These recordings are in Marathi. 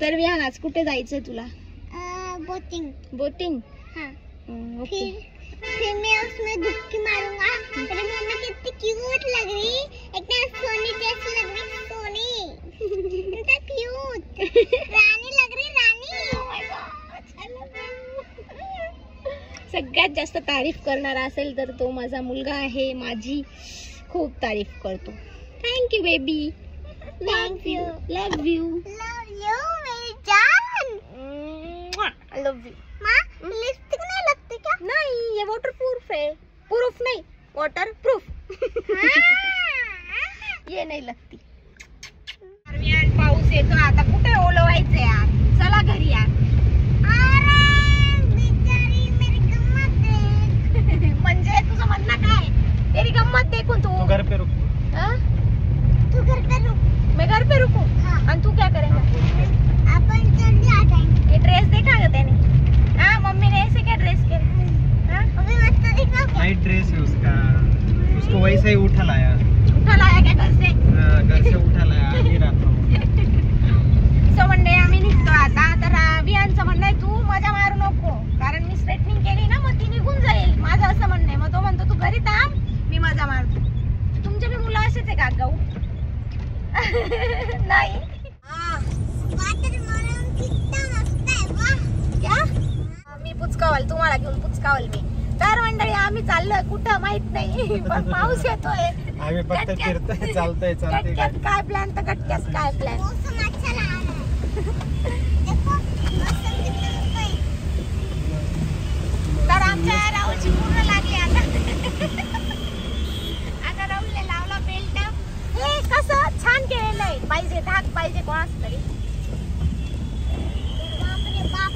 तर विहान आज कुठे जायचंय तुला? बोटिंग। बोटिंग? हाँ। ओके। फिर मैं उसमें डुबकी मारूंगा। मेरी मम्मी कितनी क्यूट लग रही, एकदम सोनी जैसी लग रही, सोनी इतना क्यूट रानी लग रही, रानी। Oh my God, I love you. सगळ्यात जास्त तारीफ करणारा असेल तर तो माझा मुलगा आहे, माझी खूप तारीफ करतो। Thank you baby, thank you, love you, love you मेरी जान, आई लव यू। माँ लिपस्टिक नहीं लगती क्या? नहीं, ये वाटर प्रूफ है। प्रूफ नहीं, वाटर प्रूफ। ये नहीं लगती। दरम्यान पाऊस येतो, आता कुठे ओलवायचं यार, चला घरी यार। अरे बिचारी मेरी गम्मत देख। म्हणजे तुझं म्हणणं काय? तेरी गम्मत देखून तू घर पे रुक। तू घर पे रुक, मैं घर पे रुकूं? हाँ। और तू क्या करेगा? अपन जल्दी आ जाएंगे। ये ड्रेस देखा क्या तेने? हाँ, मम्मी ने ऐसे क्या ड्रेस किया? हाँ? अभी मस्त दिखा क्या? नाइट ड्रेस है उसका, उसको वैसे ही उठा लाया। उठा लाया क्या घर से? घर से उठा लाया, आधी रात को। सो मंडे आम्ही निघतो आता। तर विहानचं म्हणणं आहे तू मजा मारू नको, कारण मी स्ट्रेटनिंग केली ना मग ती निघून जाईल, माझं असं म्हणणं आहे। मग तो म्हणतो तू घरी थांब, मी मजा मारतो। तुमचे बी मुलं असेच आहे का गाऊ? नाही वाटरमेलन कितना मस्त है, वाह। क्या? मी पुचकावल, तुम्हाला घेऊन पुचकावल मी। तर मंडळी आम्ही चाललोय कुठं माहित नाही, पण पाऊस येतोय। आम्ही फक्त फिरतोय, चालतोय चालतोय। गटक्यात काय प्लॅन तर गटक्यात काय प्लॅन। मौसम अच्छा लग रहा है। देखो मौसम कितना मस्त है। तर आमच्या राहुलची पूर्ण लागली आता। आता राहुलने लावला बेल्ट। हे कसं छान केलेलं आहे, पाहिजे धाक पाहिजे कोणाच तरी। बाप रे बाप,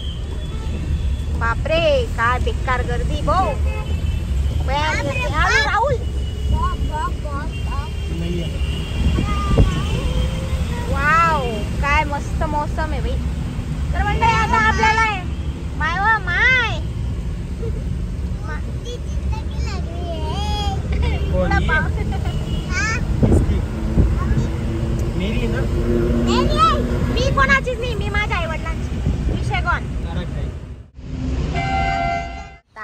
बापरे काय बेकार गर्दी भाऊ। राहुल बाप बाप बाप बाप। नहीं है। वाव, काय मस्त मौसम आहे बाई। तर मंडळी आता आपल्याला आहे माय व माय कितनी जिंदगी लग रही है। कौन थोडा ये? पाऊस। हाँ, इसकी मेरी ना। मेरी है। मी कोणाचीच नाही, मी माझ्या आई वडिलांची। विषय कोण?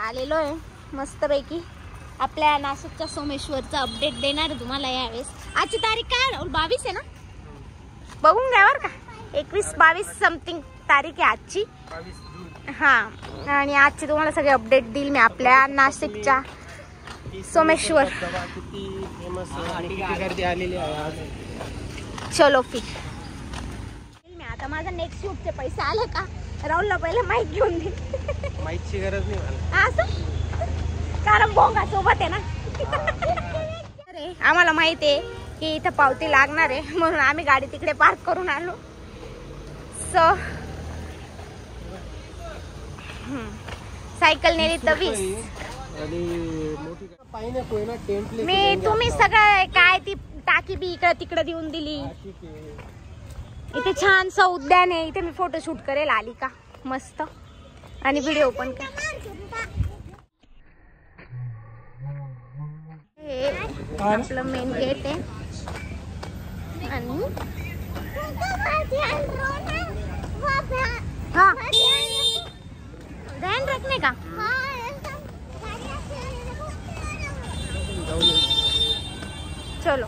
आलेलो आहे मस्त पैकी आपल्या नाशिकच्या सोमेश्वरचा अपडेट देणार आहे तुम्हाला यावेळेस। आजची तारीख काय राहुल? 22 आहे ना? बघून घ्या बरं का, 21-22 समथिंग तारीख आहे आजची। 22 जून। हा, आणि आजची तुम्हाला सगळे अपडेट देईल मी आपल्या नाशिकच्या सोमेश्वर। किती फेमस आहे आणि किती गर्दी आलेली आहे आज। चलो फिर मी आता माझा नेक्स्ट शूटचे पैसे आले का राहुलला पहिले माईक घेऊन दे। माईकची गरज नाही मला। असं कारण बोंगा सोबत आहे ना। अरे आम्हाला माहिती आहे की इथं पावती लागणार आहे, म्हणून आम्ही गाडी तिकडे पार्क करून आलो। सो सायकल नेली तर 20। आणि मोठी पाहिजे कोई ना टेंट ले मी तुम्ही सगळं काय ती टाकी बी इकडे तिकडे देऊन दिली। ठीक आहे। इथे छानसं उद्यान आहे, इथे मी फोटोशूट करेल आली का मस्त, आणि व्हिडिओ पण कर। हे आपलं मेन गेट आहे आणि हाँ ध्यान रखने का। चलो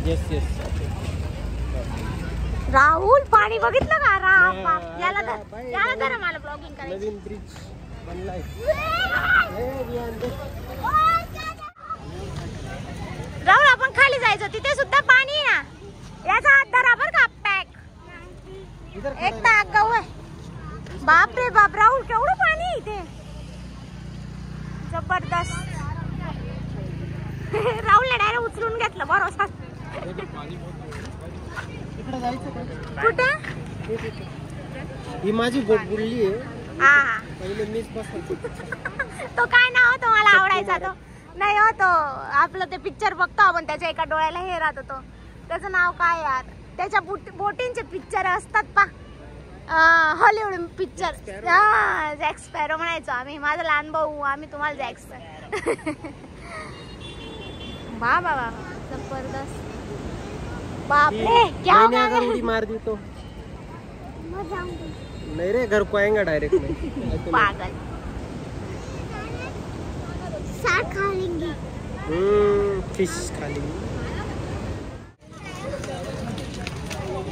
येस येस। राहुल पाणी बघितलं का? याला धरा मला ब्लॉगिंग करायची। नवीन ब्रिज बनलाय। राहुल आपण खाली जायचं, तिथे सुद्धा पाणी आहे ना, याचा हात धरा बरं का पॅक। एक तर आगाऊ आहे, बाप रे बाप। राहुल केवढं पाणी आहे इथे, जबरदस्त। राहुलने डायरेक्ट उचलून घेतलं भरोसा। कुठे? ही माझी बोट बुडली आहे। हा पहिले मीच बसलो। तो काय नाव होतं मला आवडायचा तो? नाही होतो आपलं ते पिक्चर बघतो आपण, त्याच्या एका डोळ्याला हे राहत होतो, त्याचं नाव काय यार? त्याच्या बोटींचे पिक्चर असतात पा, हॉलिवूड पिक्चर। जॅक स्पॅरो म्हणायचो आम्ही, माझा लहान भाऊ, आम्ही तुम्हाला जॅक स्पॅरो। वा वा वा जबरदस्त। बाप रे क्या हो मैंने गया? अगर उड़ी मार दी तो मैं जाऊंगी। नहीं रे, घर को आएगा डायरेक्ट में। पागल। साग खा लेंगे। फिश खा लेंगे।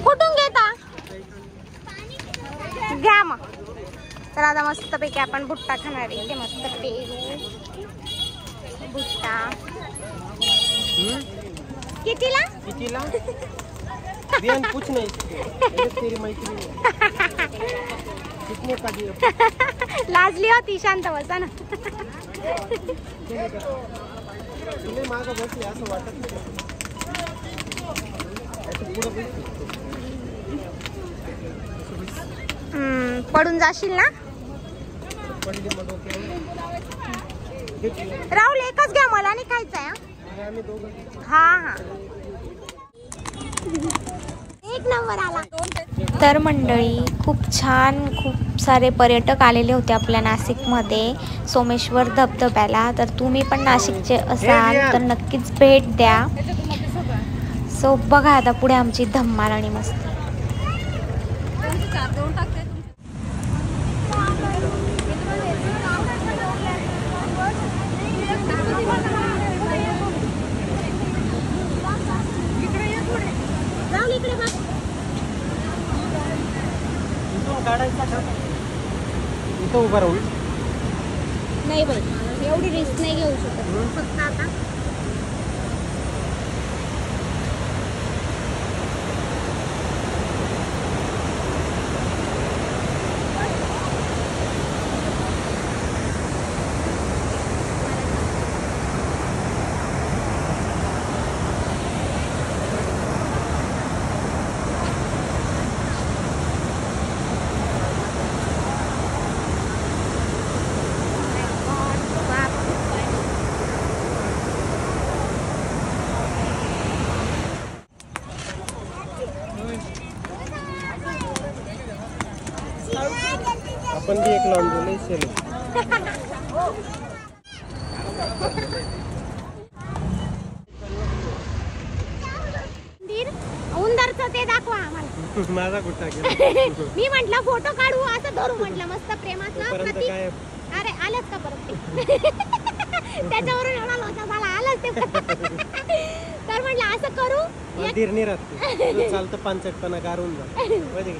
कुठून घेता घ्या मग. तर आता मस्त पैकी आपण भुट्टा खाणार आहे. इथे मस्त पेरू भुट्टा. कितीला? कितीला? रियान पूछ नहीं इसको. तेरी मैत्रीण है. कितने का दिया? लाजली होती. शांत बसा ना. तुला मागं बसली असं वाटत नाही. असं पुढं बसली. पडून जाशील ना. पडली मग डोक्यावर. राहुल एकच घ्या, मला नाही खायचंय. आम्ही दोघं. हा हा. एक नंबर आला. तर मंडळी खूप छान, खूप सारे पर्यटक आलेले होते आपल्या नाशिकमध्ये सोमेश्वर धबधब्याला. तर तुम्ही पण नाशिकचे असाल तर नक्कीच भेट द्या. सो बघा आता पुढे आमची धम्माल आणि मस्ती. इथून काढायचा का? इथं उभा राहून. नाही बाई, एवढी रिस्क नाही घेऊ शकत. फक्त आता आपण बी एक लावून दिलं सेल. उंदरचं ते दाखवा आम्हाला. माझा गुट्टा गेला. मी म्हंटल फोटो काढू असं धरू म्हंटल मस्त प्रेमाचं परत प्रतीक. काय अरे आलंच का परत ते? त्याच्यावरून एवढा लोचा मला आलंच ते. तर म्हटलं असं करू. मंदिर नाही राहत. चालतं पानचटपणा काढून जा. माहिती का?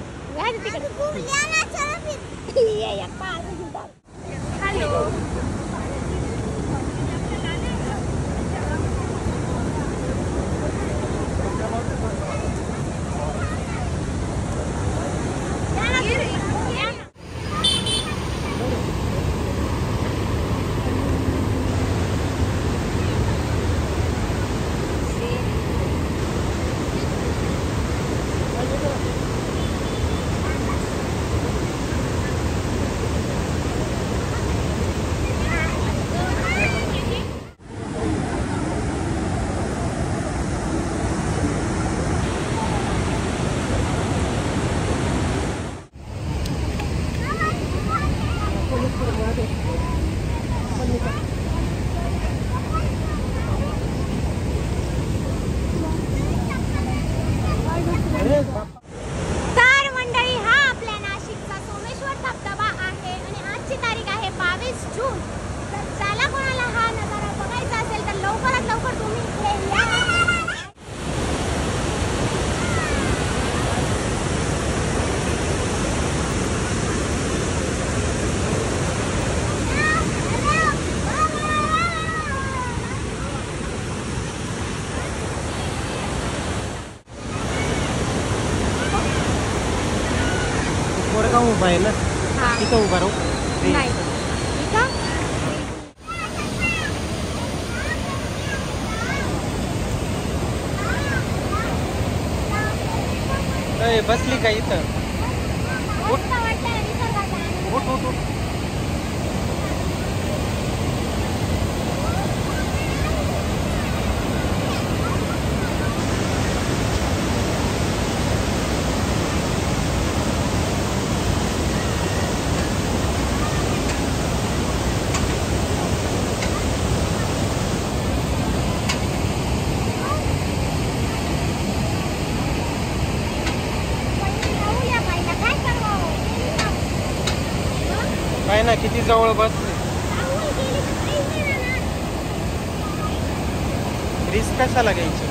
जा तिकडे. ये या पार. हॅलो. तर मंडळी हा आपल्या नाशिकचा सोमेश्वर धबधबा आहे आणि आजची तारीख आहे 22 जून. तर ज्याला कोणाला हा नजारा बघायचा असेल तर लवकरात लवकर तुम्ही इकडे या. कोरेगाव उभा आहे ना, तिथं उभा राहू. नाही बसली का इथं? उठ उठ उठ. ना किती जवळ बसले. रिस्क कशाला घ्यायची.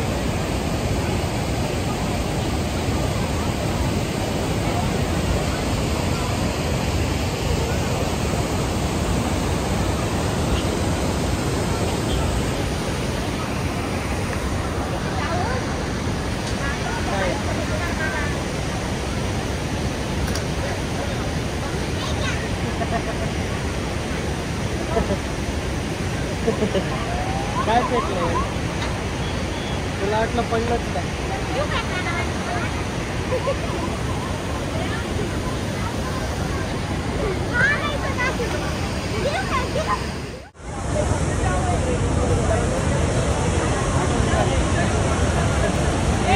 काय पेटलं तुला वाटलं पडलंच काय.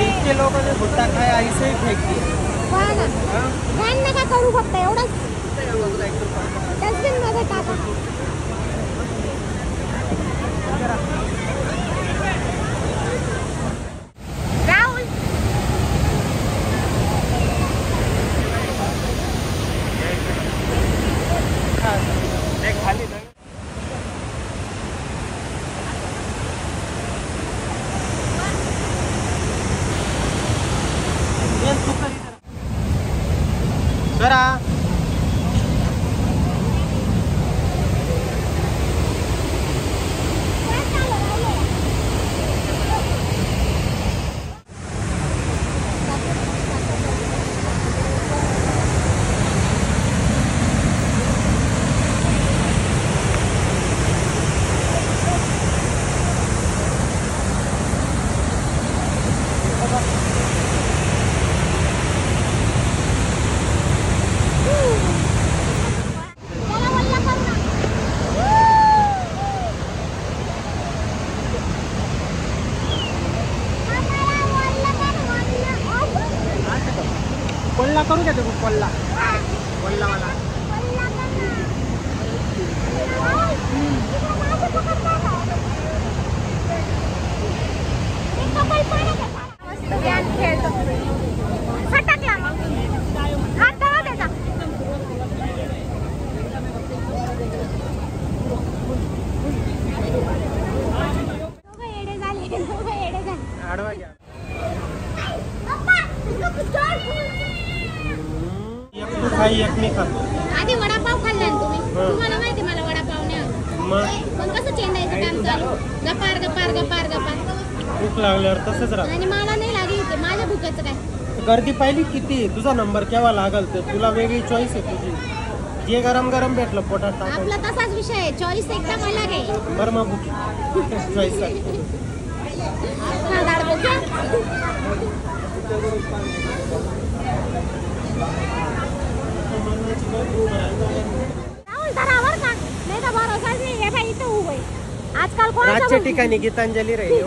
इतके लोक भुट्टा खाय ऐसे फेकते. नका करू फक्त एवढंच डस्टबिन मध्ये टाका. राहुल खाली ना. जरा कोल्ला करू द्या. तू कोल्ला कोल्लावाला खेळतो फटाकला मग हात धरा त्याचा. येडे झाले. आडवा घ्या. एक तू खाई एक मी खातो. आधी वडापाव खाल्ला ना तुम्ही. तुम्हाला माहिती मला वडापाव नाही आवडत. मग कसं चेंडायचं काम चालू. गपार गपार गपार गपार. भूक लागल्यावर तसंच राहत. आणि मला नाही लागली होती माझ्या भुकाचं काय. गर्दी पाहिली किती. तुझा नंबर केव्हा लागल तर तुला वेगळी चॉईस आहे तुझी. जे गरम गरम भेटलं पोटात टाकायचं. आपला तसाच विषय आहे. चॉईस एकदम अलग आहे. बरं मग भूक चॉईस आजकाल राजच्या ठिकाणी गीतांजली राहील.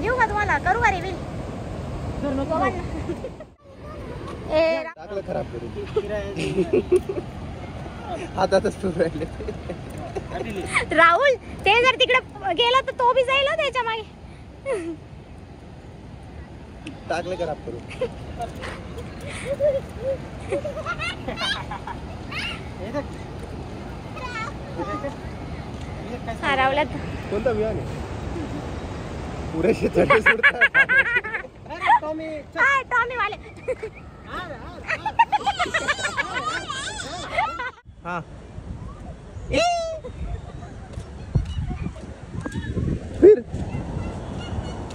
देऊ का तुम्हाला. करू का रिव्हिल. खराब करू हातातच तू राहिले. राहुल ते जर तिकडे गेला तर तो बी जाईल त्याच्या मागे. टाकलं खराब करू. हरवलं. कोणता विमान आहे. पुरेशी चढे सोडतात. टॉमी वाले. हाँ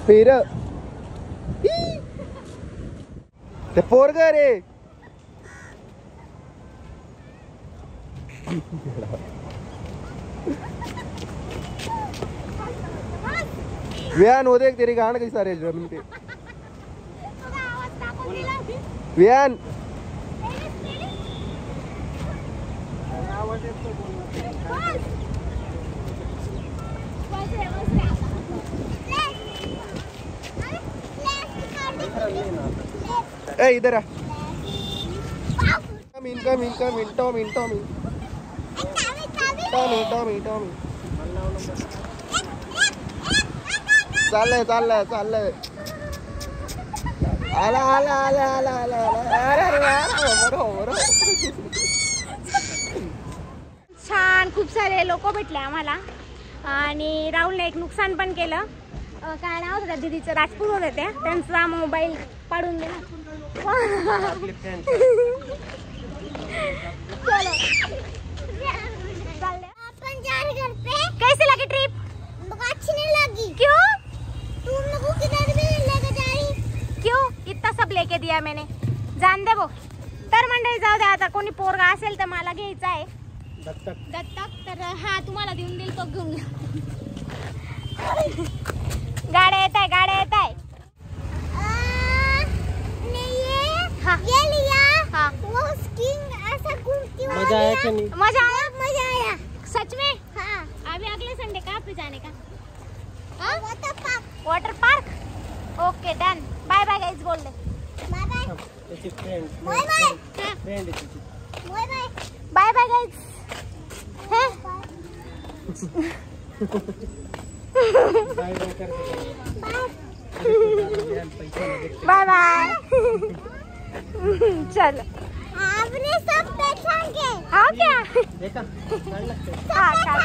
फिर ते पोरग रे. व्यान हो देख तेरी गांड कशी सारे जमीन पे. व्यान ए इधर आ. कम इन टॉम इन. टॉमी चाललंय आला छान खूप सारे लोक भेटले आम्हाला आणि राहुलने एक नुकसान पण केलं. काय नाव होतं दीदीचं, राजपूत होते त्या, त्यांचा मोबाईल पाडून दिला. चलो अपन जा रहे घर पे। कैसी लगी ट्रिप? अच्छी नहीं लगी। क्यों? तुम लोग को किधर भी लेके जा रही? क्यों? इतना सब लेके दिया मैंने, जान दे वो. तर मंडळी जाऊ द्या, आता कोणी पोरगा असेल तर मला घ्यायचा आहे दत्तक. तर हा तुम्हाला देऊन देईल, तो घेऊन घ्या. गाड्या येत आहे ये लिया। हाँ. वो स्कीइंग ऐसा घूमती हुई मजा आया कि नहीं? मजा आया मजा आया। सच में. हाँ। अभी अगले संडे कहाँ पे जाने का? Water water park. Okay done. Bye bye guys बोल दे. Bye bye. त्याची फ्रेंड बाय बाय। फ्रेंड आहे तिची. Bye bye. Bye bye guys. Bye bye कर बाय बाय. चल. आपने सब देखेंगे। हाँ क्या? देखा छान लागतंय. हाँ छान.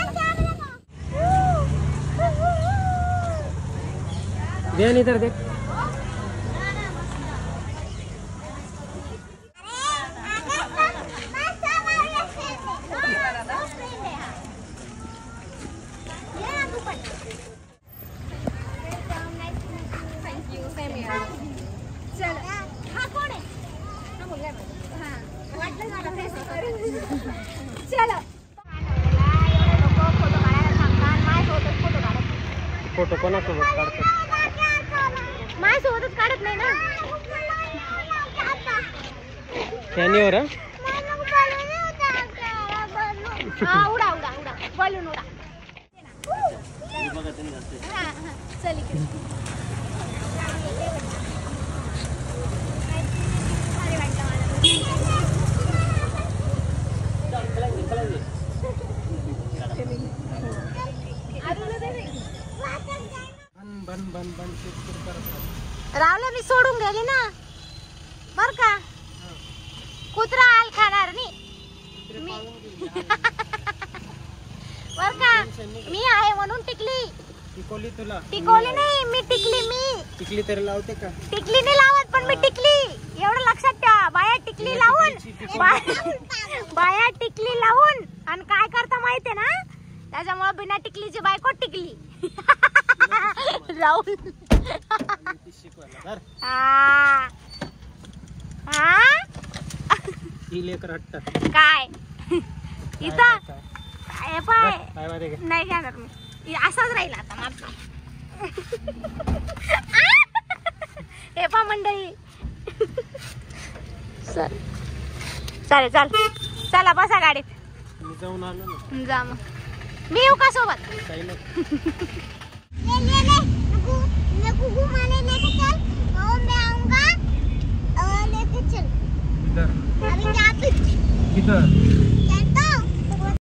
देन इधर देख. चलो. फोटो कोणासोबत काढतात? माझ्यासोबतच काढत नाही ना. कॅनीवर हा उडा बलून उडा. चल इकडे. बन रावला मी सोडून गेली ना बर का. कुत्रा हाल खाणार नाही मी. बर का, मी आहे म्हणून टिकली. टिकवली तुला? टिकवली नाही, मी टिकली. मी टिकली तरी लावते का? टिकली नाही लावत, पण मी टिकली. एवढं लक्षात ठेवा. बाया टिकली लावून बाया टिकली लावून आणि काय करता माहितीये ना, त्याच्यामुळे बिना टिकलीची बायको टिकली. राहुल काय इथं नाही घेणार मी. असाच राहील आता माझा. हे पा मंडळी. चालेल चला बसा गाडीत. मी जाऊन आलो ना. जा मग. मी येऊ का सोबत? मेरे को घुमाने लेके चल और मैं आऊंगा और लेके चल। इधर अभी यहाँ पे किधर?